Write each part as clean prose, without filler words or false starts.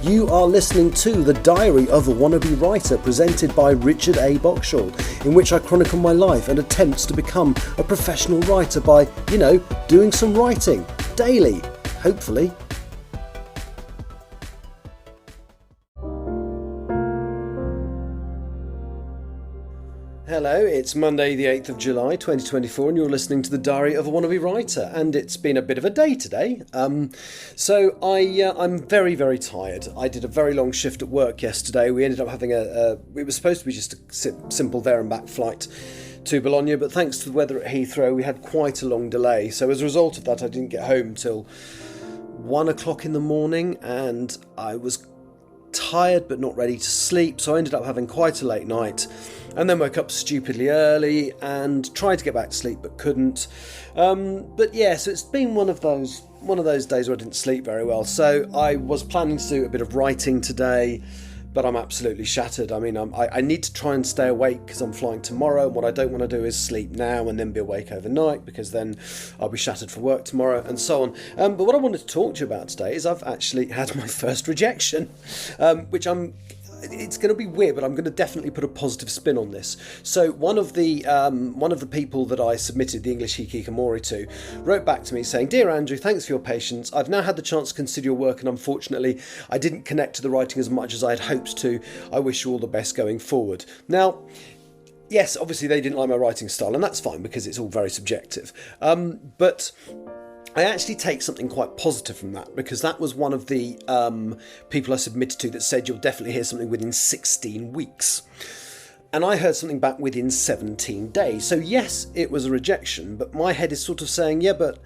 You are listening to The Diary of a Wannabe Writer, presented by Richard A. Boxshall, in which I chronicle my life and attempts to become a professional writer by, doing some writing daily, hopefully. Hello, it's Monday the 8th of July 2024 and you're listening to The Diary of a Wannabe Writer, and it's been a bit of a day today. I'm very, very tired. I did a very long shift at work yesterday. We ended up having it was supposed to be just a simple there and back flight to Bologna, but thanks to the weather at Heathrow we had quite a long delay. So as a result of that I didn't get home till 1 o'clock in the morning, and I was tired but not ready to sleep, so I ended up having quite a late night, and then woke up stupidly early and tried to get back to sleep but couldn't. So it's been one of those days where I didn't sleep very well. So I was planning to do a bit of writing today, but I'm absolutely shattered. I mean, I need to try and stay awake because I'm flying tomorrow, and what I don't want to do is sleep now and then be awake overnight, because then I'll be shattered for work tomorrow and so on. But what I wanted to talk to you about today is I've actually had my first rejection, which it's going to be weird, but I'm going to definitely put a positive spin on this. So one of the people that I submitted the English Hikikomori to wrote back to me saying, "Dear Andrew, thanks for your patience. I've now had the chance to consider your work, and unfortunately I didn't connect to the writing as much as I had hoped to. I wish you all the best going forward." Now, yes, obviously they didn't like my writing style, and that's fine because it's all very subjective. But I actually take something quite positive from that, because that was one of the people I submitted to that said you'll definitely hear something within 16 weeks. And I heard something back within 17 days. So yes, it was a rejection, but my head is sort of saying, yeah, but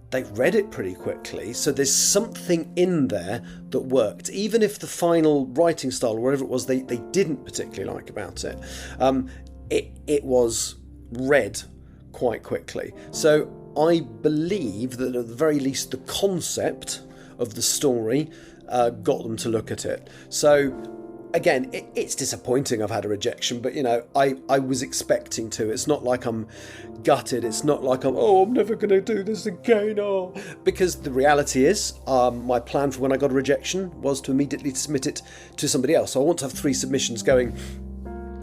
they read it pretty quickly, so there's something in there that worked. Even if the final writing style, or whatever it was, they didn't particularly like about it, it was read quite quickly. So I believe that at the very least the concept of the story got them to look at it. So again, it's disappointing I've had a rejection, but I was expecting to. It's not like I'm gutted. It's not like I'm never going to do this again. Because the reality is, my plan for when I got a rejection was to immediately submit it to somebody else. So I want to have 3 submissions going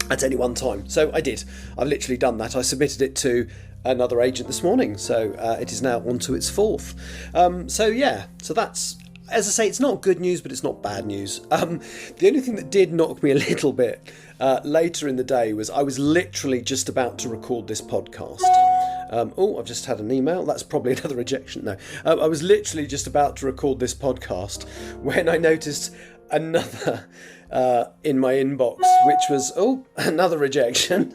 at any one time. So I did. I've literally done that. I submitted it to another agent this morning, so it is now on to its 4th. So that's, as I say, it's not good news, but it's not bad news. The only thing that did knock me a little bit later in the day was I was literally just about to record this podcast. I've just had an email. That's probably another rejection. No, I was literally just about to record this podcast when I noticed another in my inbox, which was another rejection,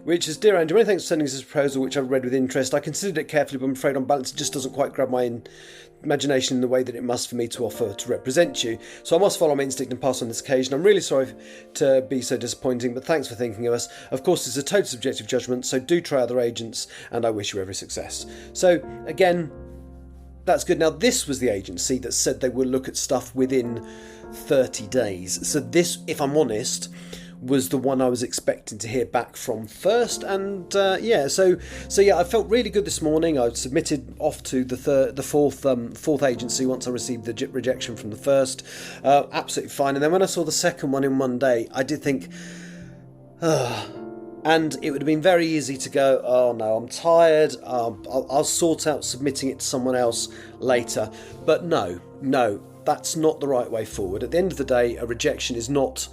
which is, "Dear Andrew, many thanks for sending this proposal, which I've read with interest. I considered it carefully, but I'm afraid on balance it just doesn't quite grab my imagination in the way that it must for me to offer to represent you. So I must follow my instinct and pass on this occasion. I'm really sorry to be so disappointing, but thanks for thinking of us. Of course, it's a total subjective judgment, so do try other agents, and I wish you every success." So again, that's good. Now, this was the agency that said they would look at stuff within 30 days. So this, if I'm honest, was the one I was expecting to hear back from first. And so I felt really good this morning. I submitted off to the fourth agency once I received the rejection from the first. Absolutely fine. And then when I saw the second one in one day, I did think, and it would have been very easy to go, "Oh no, I'm tired, I'll sort out submitting it to someone else later." But no, that's not the right way forward. At the end of the day, a rejection is not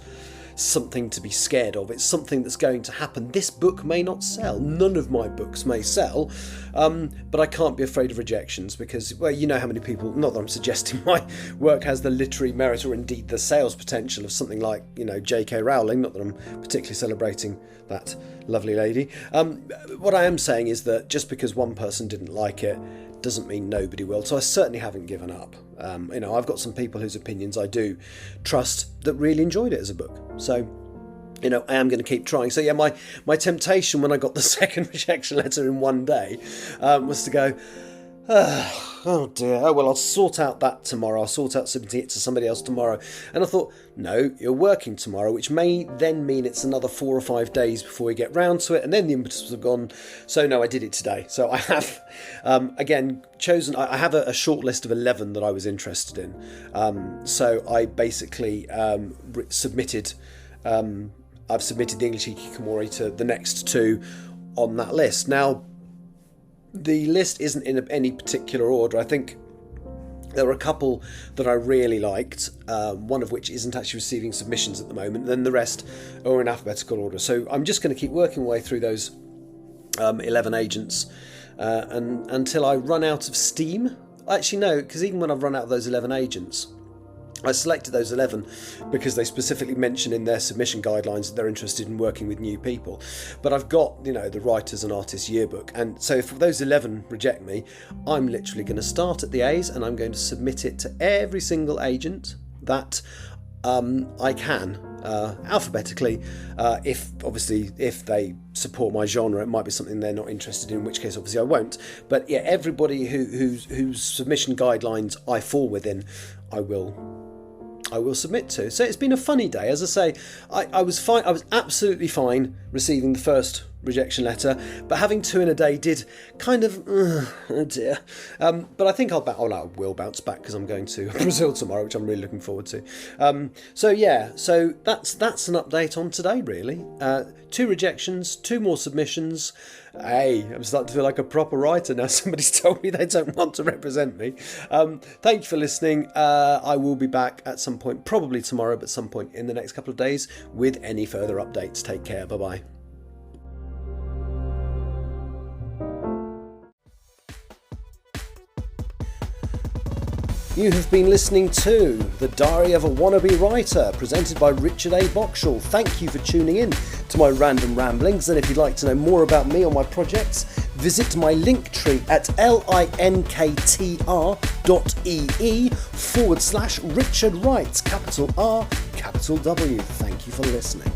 something to be scared of. It's something that's going to happen. This book may not sell. None of my books may sell, but I can't be afraid of rejections because, well, you know how many people, not that I'm suggesting my work has the literary merit or indeed the sales potential of something like, J.K. Rowling, not that I'm particularly celebrating that lovely lady. What I am saying is that just because one person didn't like it doesn't mean nobody will. So I certainly haven't given up. I've got some people whose opinions I do trust that really enjoyed it as a book. So, I am going to keep trying. So yeah, my temptation when I got the second rejection letter in one day was to go, Oh dear. Oh well, I'll sort out that tomorrow. I'll sort out submitting it to somebody else tomorrow. And I thought, no, you're working tomorrow, which may then mean it's another 4 or 5 days before we get round to it, and then the impetus have gone. So no, I did it today. So I have, again, chosen. I have a short list of 11 that I was interested in. So I basically submitted. I've submitted the English Hikikomori to the next 2 on that list. Now, the list isn't in any particular order. I think there were a couple that I really liked, one of which isn't actually receiving submissions at the moment, then the rest are in alphabetical order. So I'm just going to keep working my way through those 11 agents and until I run out of steam. Actually, no, because even when I've run out of those 11 agents, I selected those 11 because they specifically mention in their submission guidelines that they're interested in working with new people. But I've got, the Writers and Artists Yearbook. And so if those 11 reject me, I'm literally going to start at the A's and I'm going to submit it to every single agent that I can, alphabetically. If they support my genre, it might be something they're not interested in which case obviously I won't. But yeah, everybody whose submission guidelines I fall within, I will submit to. So it's been a funny day. As I say, I was fine. I was absolutely fine receiving the first rejection letter, but having 2 in a day did kind of, oh dear. But I think I will bounce back because I'm going to Brazil tomorrow, which I'm really looking forward to. So that's an update on today, really. 2 rejections, 2 more submissions. Hey, I'm starting to feel like a proper writer now. Somebody's told me they don't want to represent me. Thank you for listening. I will be back at some point, probably tomorrow, but some point in the next couple of days with any further updates. Take care. Bye-bye. You have been listening to The Diary of a Wannabe Writer, presented by Richard A. Boxall. Thank you for tuning in to my random ramblings, and if you'd like to know more about me or my projects, visit my link tree at linktr.ee/Richard Wright, capital R, capital W. Thank you for listening.